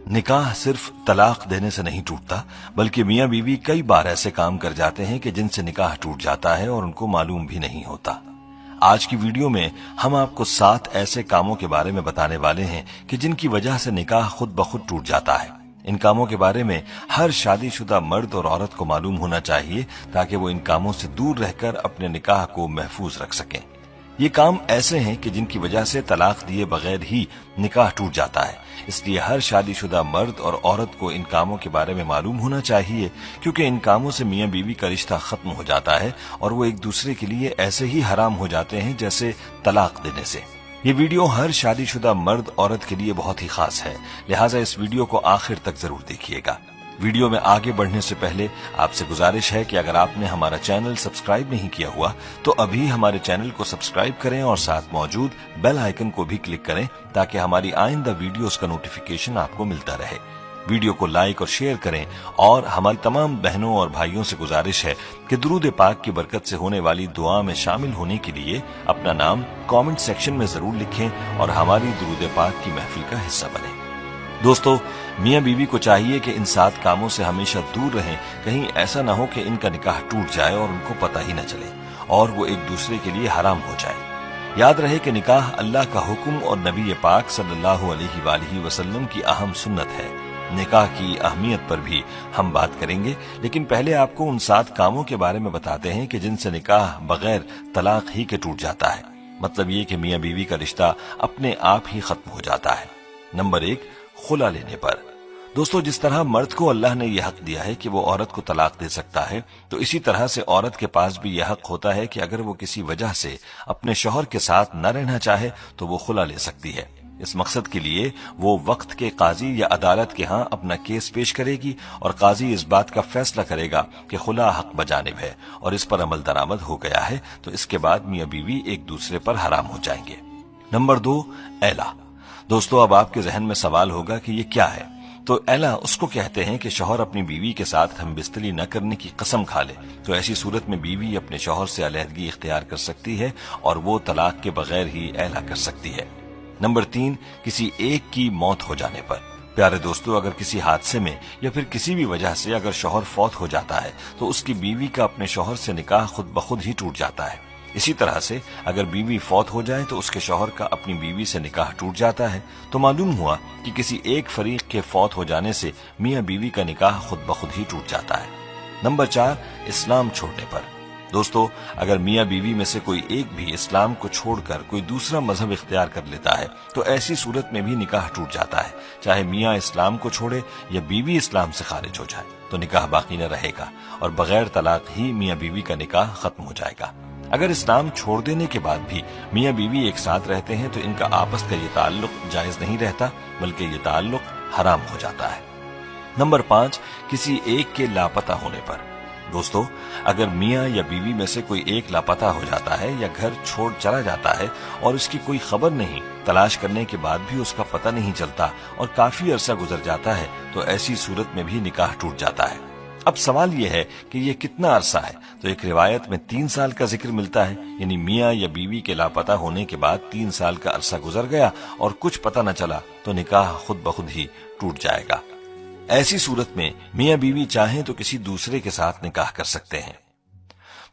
निकाह सिर्फ तलाक देने से नहीं टूटता, बल्कि मियां बीवी कई बार ऐसे काम कर जाते हैं कि जिनसे निकाह टूट जाता है और उनको मालूम भी नहीं होता। आज की वीडियो में हम आपको 7 ऐसे कामों के बारे में बताने वाले हैं कि जिनकी वजह से निकाह खुद ब खुद टूट जाता है। इन कामों के बारे में हर शादीशुदा मर्द और औरत को मालूम होना चाहिए ताकि वो इन कामों से दूर रहकर अपने निकाह को महफूज रख सकें। ये काम ऐसे हैं कि जिनकी वजह से तलाक दिए बगैर ही निकाह टूट जाता है, इसलिए हर शादीशुदा मर्द और औरत को इन कामों के बारे में मालूम होना चाहिए, क्योंकि इन कामों से मियां बीवी का रिश्ता खत्म हो जाता है और वो एक दूसरे के लिए ऐसे ही हराम हो जाते हैं जैसे तलाक देने से। ये वीडियो हर शादीशुदा मर्द औरत के लिए बहुत ही खास है, लिहाजा इस वीडियो को आखिर तक जरूर देखिएगा। वीडियो में आगे बढ़ने से पहले आपसे गुजारिश है कि अगर आपने हमारा चैनल सब्सक्राइब नहीं किया हुआ तो अभी हमारे चैनल को सब्सक्राइब करें और साथ मौजूद बेल आइकन को भी क्लिक करें ताकि हमारी आइंदा वीडियोस का नोटिफिकेशन आपको मिलता रहे। वीडियो को लाइक और शेयर करें और हमारी तमाम बहनों और भाइयों से गुजारिश है कि दुरूद पाक की बरकत से होने वाली दुआ में शामिल होने के लिए अपना नाम कमेंट सेक्शन में जरूर लिखें और हमारी दुरूद पाक की महफिल का हिस्सा बने। दोस्तों, मियां बीवी को चाहिए कि इन 7 कामों से हमेशा दूर रहें, कहीं ऐसा ना हो कि इनका निकाह टूट जाए और उनको पता ही न चले और वो एक दूसरे के लिए हराम हो जाए। याद रहे कि निकाह अल्लाह का हुक्म और नबी पाक सल्लल्लाहु अलैहि वसल्लम की अहम सुन्नत है। निकाह की अहमियत पर भी हम बात करेंगे, लेकिन पहले आपको उन 7 कामों के बारे में बताते हैं कि जिनसे निकाह बगैर तलाक ही के टूट जाता है। मतलब ये कि मियां बीवी का रिश्ता अपने आप ही खत्म हो जाता है। नंबर 1, खुला लेने पर। दोस्तों, जिस तरह मर्द को अल्लाह ने यह हक दिया है कि वो औरत को तलाक दे सकता है, तो इसी तरह से औरत के पास भी यह हक होता है कि अगर वो किसी वजह से अपने शौहर के साथ न रहना चाहे तो वो खुला ले सकती है। इस मकसद के लिए वो वक्त के काजी या अदालत के यहाँ अपना केस पेश करेगी और काजी इस बात का फैसला करेगा कि खुला हक बजानिब है और इस पर अमल दरामद हो गया है, तो इसके बाद मियां बीवी एक दूसरे पर हराम हो जाएंगे। नंबर 2, ऐला। दोस्तों, अब आपके जहन में सवाल होगा कि ये क्या है। तो ऐला उसको कहते हैं कि शौहर अपनी बीवी के साथ हमबिस्तरी न करने की कसम खा ले, तो ऐसी सूरत में बीवी अपने शौहर से अलहदगी इख्तियार कर सकती है और वो तलाक के बगैर ही ऐला कर सकती है। नंबर 3, किसी एक की मौत हो जाने पर। प्यारे दोस्तों, अगर किसी हादसे में या फिर किसी भी वजह से अगर शौहर फौत हो जाता है तो उसकी बीवी का अपने शौहर से निकाह खुद ब खुद ही टूट जाता है। इसी तरह से अगर बीवी फौत हो जाए तो उसके शौहर का अपनी बीवी से निकाह टूट जाता है। तो मालूम हुआ कि किसी एक फरीक के फौत हो जाने से मियां बीवी का निकाह खुद ब खुद ही टूट जाता है। नंबर 4, इस्लाम छोड़ने पर। दोस्तों, अगर मियां बीवी में से कोई एक भी इस्लाम को छोड़कर कोई दूसरा मजहब इख्तियार कर लेता है तो ऐसी सूरत में भी निकाह टूट जाता है। चाहे मियां इस्लाम को छोड़े या बीवी इस्लाम से खारिज हो जाए तो निकाह बाकी न रहेगा और बगैर तलाक ही मियां बीवी का निकाह खत्म हो जाएगा। अगर इस्लाम छोड़ देने के बाद भी मियां बीवी एक साथ रहते हैं तो इनका आपस का ये ताल्लुक जायज नहीं रहता, बल्कि ये ताल्लुक हराम हो जाता है। नंबर 5, किसी एक के लापता होने पर। दोस्तों, अगर मियां या बीवी में से कोई एक लापता हो जाता है या घर छोड़ चला जाता है और उसकी कोई खबर नहीं, तलाश करने के बाद भी उसका पता नहीं चलता और काफी अरसा गुजर जाता है, तो ऐसी सूरत में भी निकाह टूट जाता है। अब सवाल यह है कि ये कितना अरसा है। तो एक रिवायत में 3 साल का जिक्र मिलता है, यानी मियां या बीवी के लापता होने के बाद 3 साल का अरसा गुजर गया और कुछ पता न चला तो निकाह खुद ब खुद ही टूट जाएगा। ऐसी सूरत में मियां बीवी चाहें तो किसी दूसरे के साथ निकाह कर सकते हैं।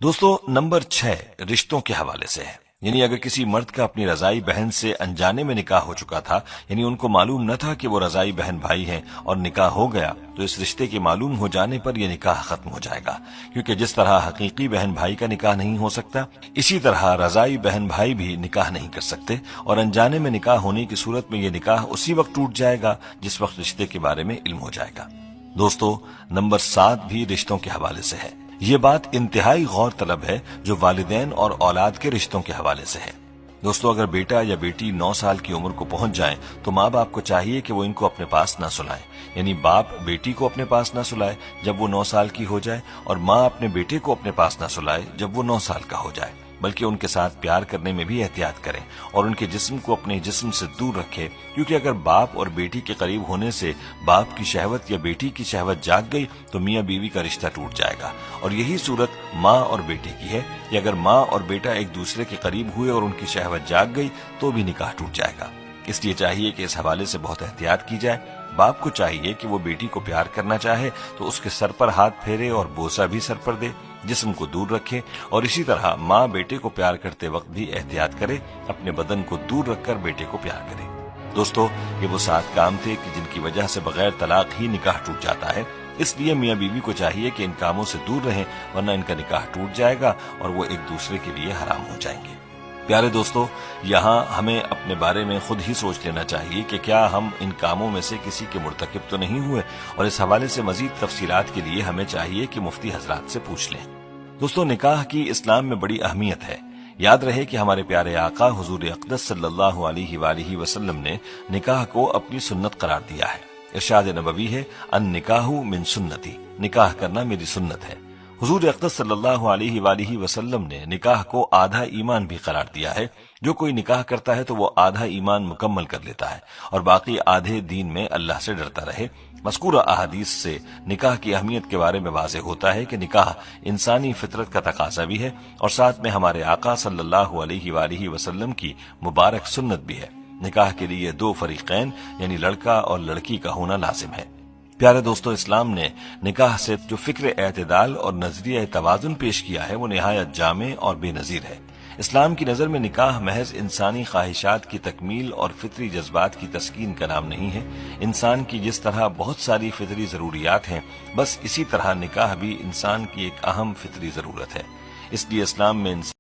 दोस्तों, नंबर 6, रिश्तों के हवाले से है। यानी अगर किसी मर्द का अपनी रजाई बहन से अनजाने में निकाह हो चुका था, यानी उनको मालूम न था कि वो रजाई बहन भाई हैं और निकाह हो गया, तो इस रिश्ते के मालूम हो जाने पर यह निकाह खत्म हो जाएगा। क्योंकि जिस तरह हकीकी बहन भाई का निकाह नहीं हो सकता, इसी तरह रजाई बहन भाई भी निकाह नहीं कर सकते और अनजाने में निकाह होने की सूरत में यह निकाह उसी वक्त टूट जाएगा जिस वक्त रिश्ते के बारे में इल्म हो जाएगा। दोस्तों, नंबर 7 भी रिश्तों के हवाले से है। ये बात इंतहाई गौर तलब है जो वालिदैन और औलाद के रिश्तों के हवाले से है। दोस्तों, अगर बेटा या बेटी 9 साल की उम्र को पहुंच जाएं तो माँ बाप को चाहिए कि वो इनको अपने पास न सुलाएं, यानी बाप बेटी को अपने पास न सुलाए जब वो 9 साल की हो जाए और माँ अपने बेटे को अपने पास न सुलाए जब वो 9 साल का हो जाए, बल्कि उनके साथ प्यार करने में भी एहतियात करें और उनके जिस्म को अपने जिस्म से दूर रखें। क्योंकि अगर बाप और बेटी के करीब होने से बाप की शहवत या बेटी की शहवत जाग गई तो मियां बीवी का रिश्ता टूट जाएगा। और यही सूरत माँ और बेटे की है कि अगर माँ और बेटा एक दूसरे के करीब हुए और उनकी शहवत जाग गई तो भी निकाह टूट जाएगा। اس لیے چاہیے کہ اس حوالے سے بہت احتیاط کی جائے۔ باپ کو چاہیے کہ وہ بیٹی کو پیار کرنا چاہے تو اس کے سر پر ہاتھ پھیرے اور بوسہ بھی سر پر دے، جسم کو دور رکھے، اور اسی طرح ماں بیٹے کو پیار کرتے وقت بھی احتیاط کرے، اپنے بدن کو دور رکھ کر بیٹے کو پیار کرے۔ دوستو، یہ وہ 7 کام تھے کہ جن کی وجہ سے بغیر طلاق ہی نکاح ٹوٹ جاتا ہے۔ اس لیے میاں بیوی کو چاہیے کہ ان کاموں سے دور رہیں، ورنہ ان کا نکاح ٹوٹ جائے گا اور وہ ایک دوسرے کے لیے حرام ہو جائیں گے۔ پیارے دوستو، یہاں ہمیں اپنے بارے میں خود ہی سوچ لینا چاہیے کہ کیا ہم ان کاموں میں سے کسی کے مرتکب تو نہیں ہوئے، اور اس حوالے سے مزید تفصیلات کے لیے ہمیں چاہیے کہ مفتی حضرات سے پوچھ لیں۔ دوستو، نکاح کی اسلام میں بڑی اہمیت ہے۔ یاد رہے کہ ہمارے پیارے آقا حضور اقدس صلی اللہ علیہ وآلہ وسلم نے نکاح کو اپنی سنت قرار دیا ہے۔ ارشاد نبوی ہے، النکاح من سنتی، نکاح کرنا میری سنت ہے۔ حضور اقدس صلی اللہ علیہ وآلہ وسلم نے نکاح کو آدھا ایمان بھی قرار دیا ہے۔ جو کوئی نکاح کرتا ہے تو وہ آدھا ایمان مکمل کر لیتا ہے اور باقی آدھے دین میں اللہ سے ڈرتا رہے۔ مذکورہ احادیث سے نکاح کی اہمیت کے بارے میں واضح ہوتا ہے کہ نکاح انسانی فطرت کا تقاضا بھی ہے، اور ساتھ میں ہمارے آقا صلی اللہ علیہ وآلہ وسلم کی مبارک سنت بھی ہے۔ نکاح کے لیے 2 فریقین یعنی لڑکا اور لڑکی کا ہونا لازم ہے۔ پیارے دوستو، اسلام نے نکاح سے جو فکر اعتدال اور نظریہ توازن پیش کیا ہے وہ نہایت جامع اور بے نظیر ہے۔ اسلام کی نظر میں نکاح محض انسانی خواہشات کی تکمیل اور فطری جذبات کی تسکین کا نام نہیں ہے۔ انسان کی جس طرح بہت ساری فطری ضروریات ہیں، بس اسی طرح نکاح بھی انسان کی ایک اہم فطری ضرورت ہے۔ اس لیے اسلام میں